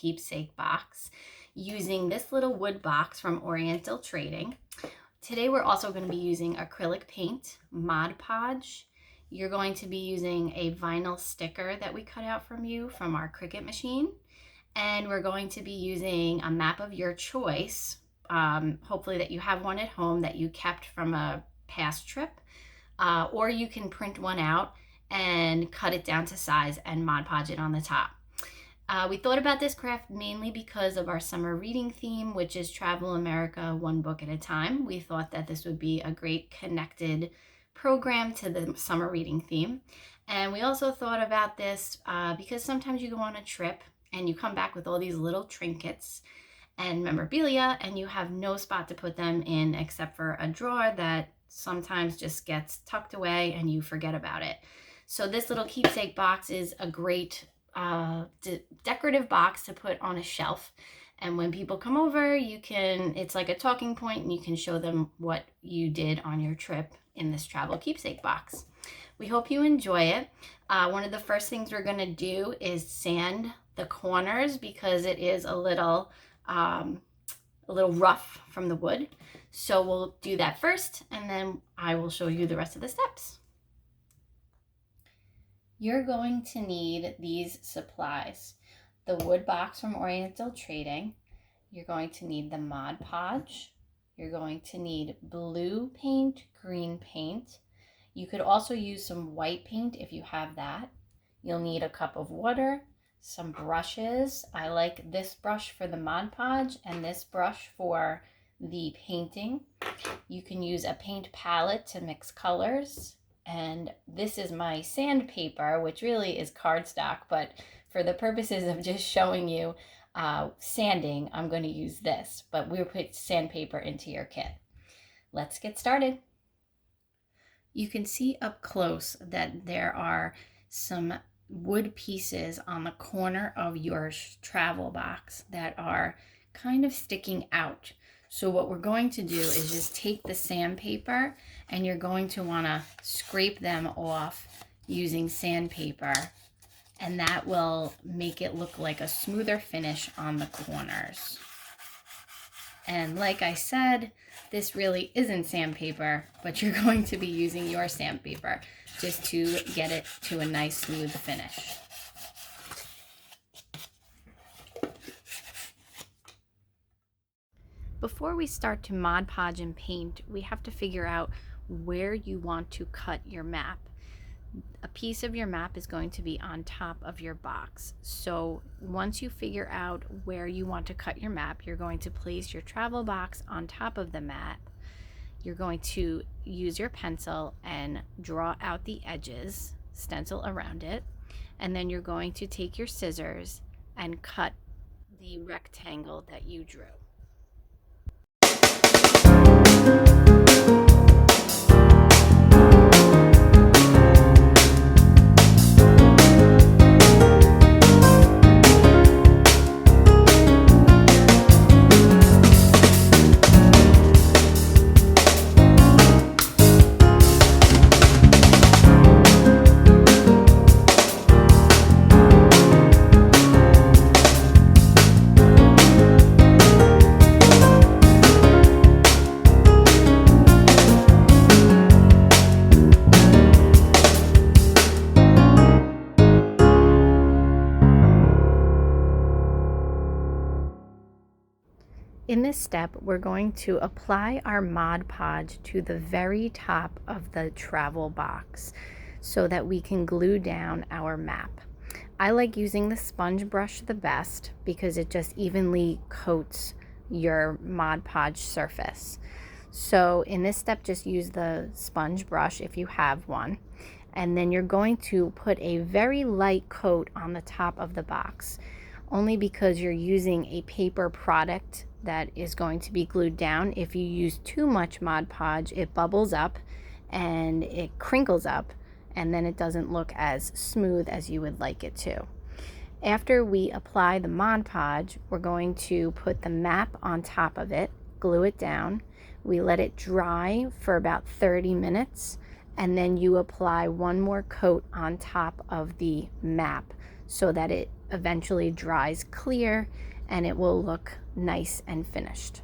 Keepsake Box using this little wood box from Oriental Trading. Today we're also going to be using acrylic paint, Mod Podge. You're going to be using a vinyl sticker that we cut out from you from our Cricut machine. And we're going to be using a map of your choice, hopefully that you have one at home that you kept from a past trip, or you can print one out and cut it down to size and Mod Podge it on the top. We thought about this craft mainly because of our summer reading theme, which is Travel America, one book at a time. We thought that this would be a great connected program to the summer reading theme. And we also thought about this because sometimes you go on a trip and you come back with all these little trinkets and memorabilia and you have no spot to put them in except for a drawer that sometimes just gets tucked away and you forget about it. So this little keepsake box is a great decorative box to put on a shelf. And when people come over, it's like a talking point and you can show them what you did on your trip in this travel keepsake box. We hope you enjoy it. One of the first things we're gonna do is sand the corners because it is a little rough from the wood. So we'll do that first and then I will show you the rest of the steps. You're going to need these supplies. The wood box from Oriental Trading. You're going to need the Mod Podge. You're going to need blue paint, green paint. You could also use some white paint if you have that. You'll need a cup of water, some brushes. I like this brush for the Mod Podge and this brush for the painting. You can use a paint palette to mix colors. And this is my sandpaper, which really is cardstock, but for the purposes of just showing you sanding, I'm going to use this, but we'll put sandpaper into your kit. Let's get started. You can see up close that there are some wood pieces on the corner of your travel box that are kind of sticking out. So what we're going to do is just take the sandpaper and you're going to want to scrape them off using sandpaper, and that will make it look like a smoother finish on the corners. And like I said, this really isn't sandpaper, but you're going to be using your sandpaper just to get it to a nice smooth finish. Before we start to Mod Podge and paint, we have to figure out where you want to cut your map. A piece of your map is going to be on top of your box. So once you figure out where you want to cut your map, you're going to place your travel box on top of the map. You're going to use your pencil and draw out the edges, stencil around it, and then you're going to take your scissors and cut the rectangle that you drew. In this step, we're going to apply our Mod Podge to the very top of the travel box so that we can glue down our map. I like using the sponge brush the best because it just evenly coats your Mod Podge surface. So in this step, just use the sponge brush if you have one. And then you're going to put a very light coat on the top of the box, only because you're using a paper product that is going to be glued down. If you use too much Mod Podge, it bubbles up and it crinkles up, and then it doesn't look as smooth as you would like it to. After we apply the Mod Podge, we're going to put the map on top of it, glue it down. We let it dry for about 30 minutes, and then you apply one more coat on top of the map so that it eventually dries clear and it will look nice and finished.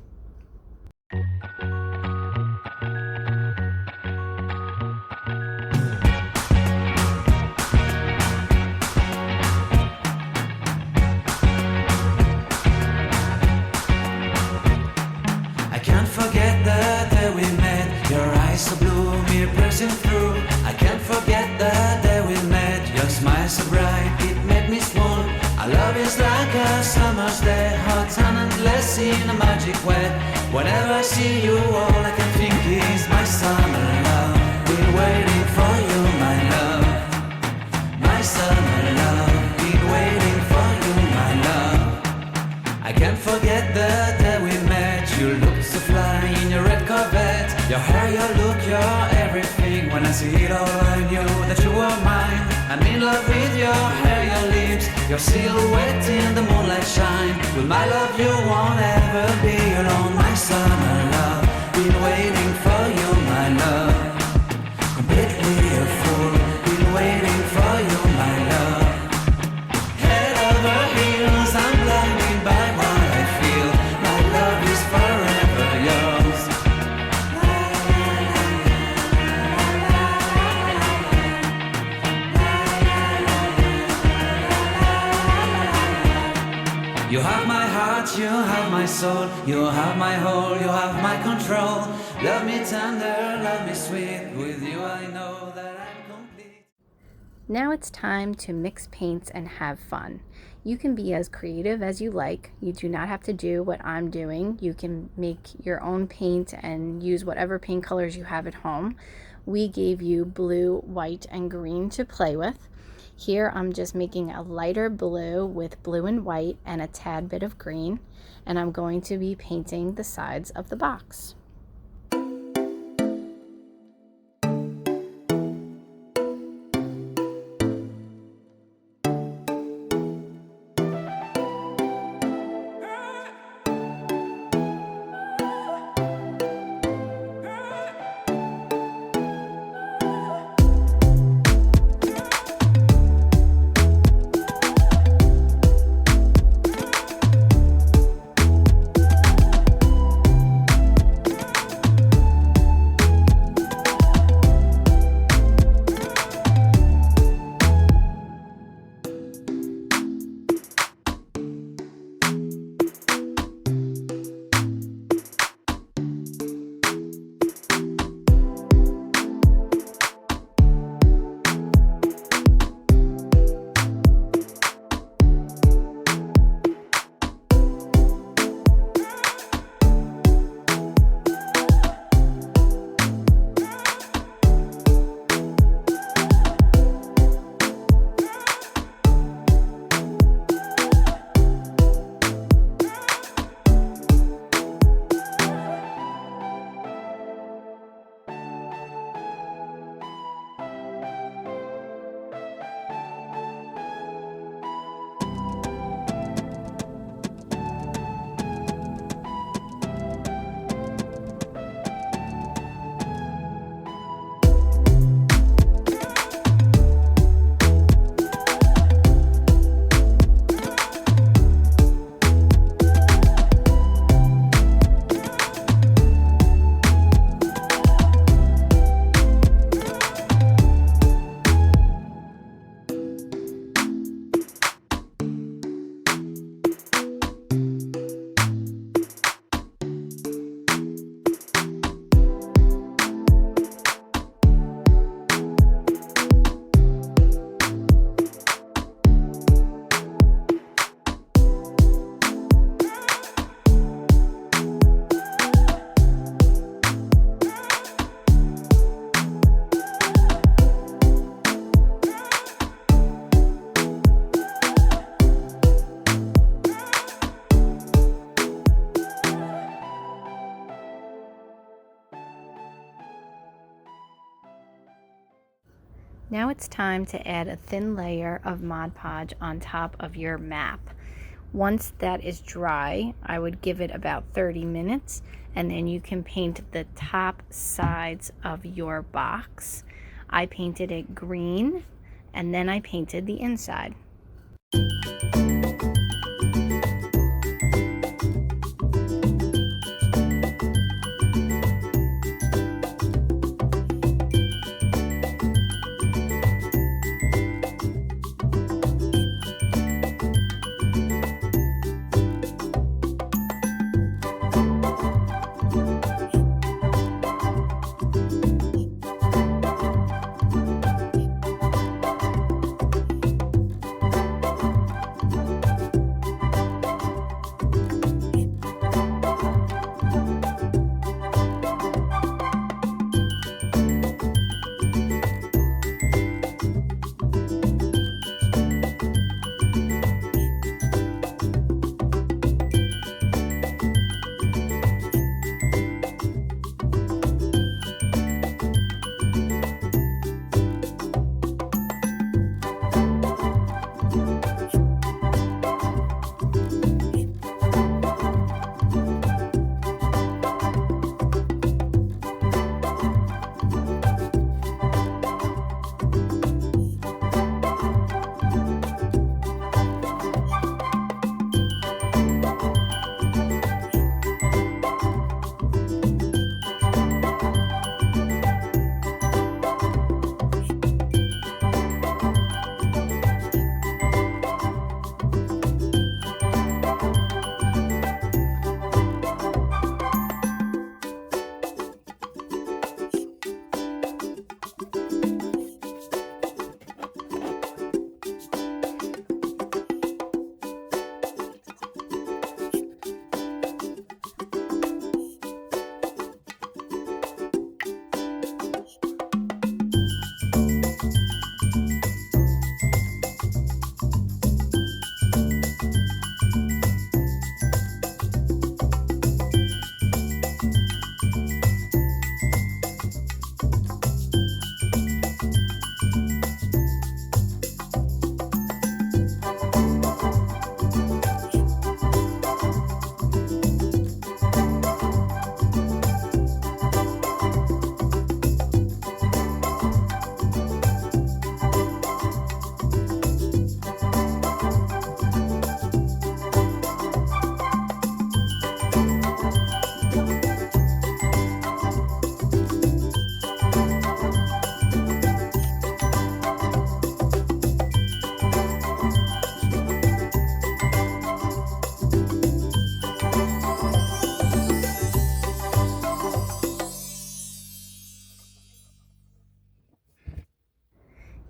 I can't forget the day we met. Your eyes so blue, me piercing through. I can't forget the day we met. Your smile so bright, it made me swoon. Our love is like a summer's day, hot and endless in a magic way. Whenever I see you, all I can think is my summer love. Been waiting for you, my love. My summer love. Been waiting for you, my love. I can't forget the day we met. You looked so fly in your red Corvette. Your hair, your look, your everything. When I see it all, I knew that you were mine. I'm in love with your hair, your lips, your silhouette in the moonlight shine. With my love you won't ever be alone. My summer love, been waiting for you, my love. Completely a fool, been waiting for you, my love. Head over heels, I'm blinded by what I feel. My love is forever yours. You have my heart, you have my soul, you have my whole, you have my control. Love me tender, love me sweet. With you I know that I'm complete. Now it's time to mix paints and have fun. You can be as creative as you like. You do not have to do what I'm doing. You can make your own paint and use whatever paint colors you have at home. We gave you blue, white, and green to play with. Here I'm just making a lighter blue with blue and white and a tad bit of green, and I'm going to be painting the sides of the box. Now it's time to add a thin layer of Mod Podge on top of your map. Once that is dry, I would give it about 30 minutes, and then you can paint the top sides of your box. I painted it green, and then I painted the inside.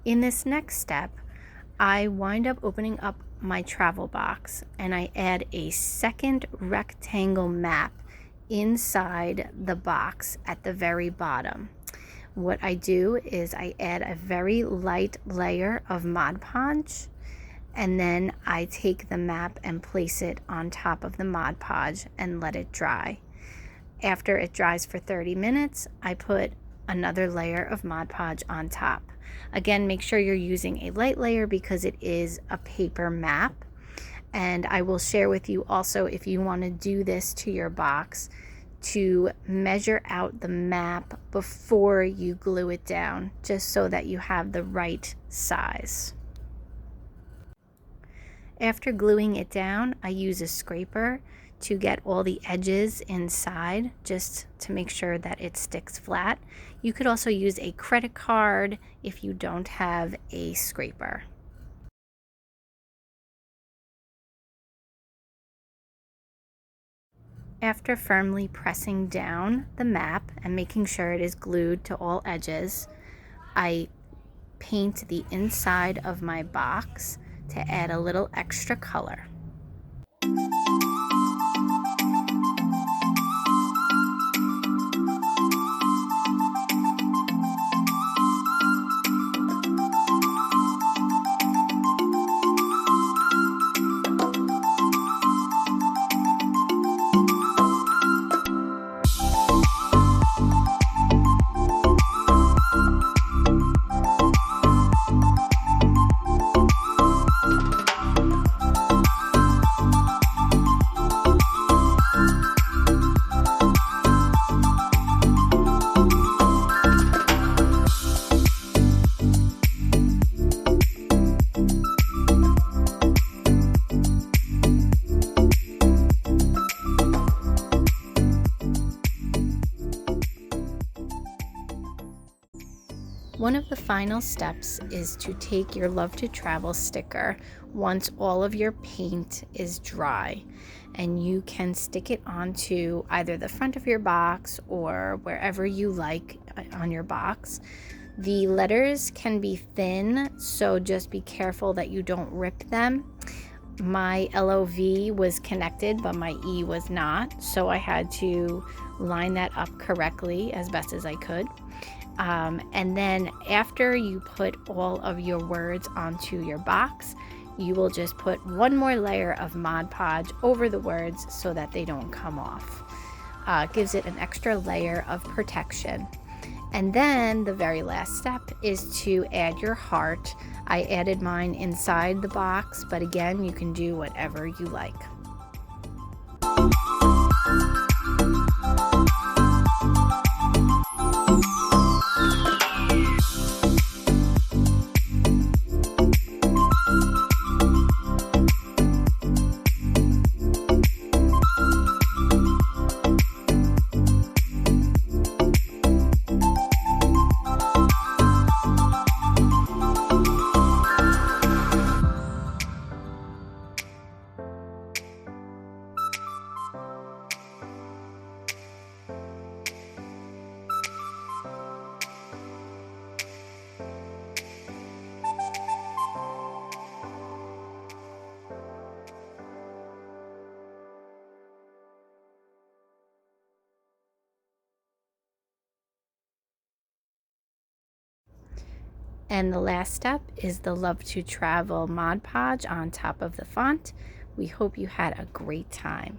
In this next step, I wind up opening up my travel box and I add a second rectangle map inside the box at the very bottom. What I do is I add a very light layer of Mod Podge, and then I take the map and place it on top of the Mod Podge and let it dry. After it dries for 30 minutes, I put another layer of Mod Podge on top. Again, make sure you're using a light layer because it is a paper map. And I will share with you also, if you want to do this to your box, to measure out the map before you glue it down, just so that you have the right size. After gluing it down, I use a scraper to get all the edges inside, just to make sure that it sticks flat. You could also use a credit card if you don't have a scraper. After firmly pressing down the map and making sure it is glued to all edges, I paint the inside of my box to add a little extra color. One of the final steps is to take your Love to Travel sticker once all of your paint is dry, and you can stick it onto either the front of your box or wherever you like on your box. The letters can be thin, so just be careful that you don't rip them. My LOV was connected, but my E was not, so I had to line that up correctly as best as I could. And then after you put all of your words onto your box, you will just put one more layer of Mod Podge over the words so that they don't come off. Gives it an extra layer of protection. And then the very last step is to add your heart. I added mine inside the box, but again, you can do whatever you like. And the last step is the Love to Travel Mod Podge on top of the font. We hope you had a great time.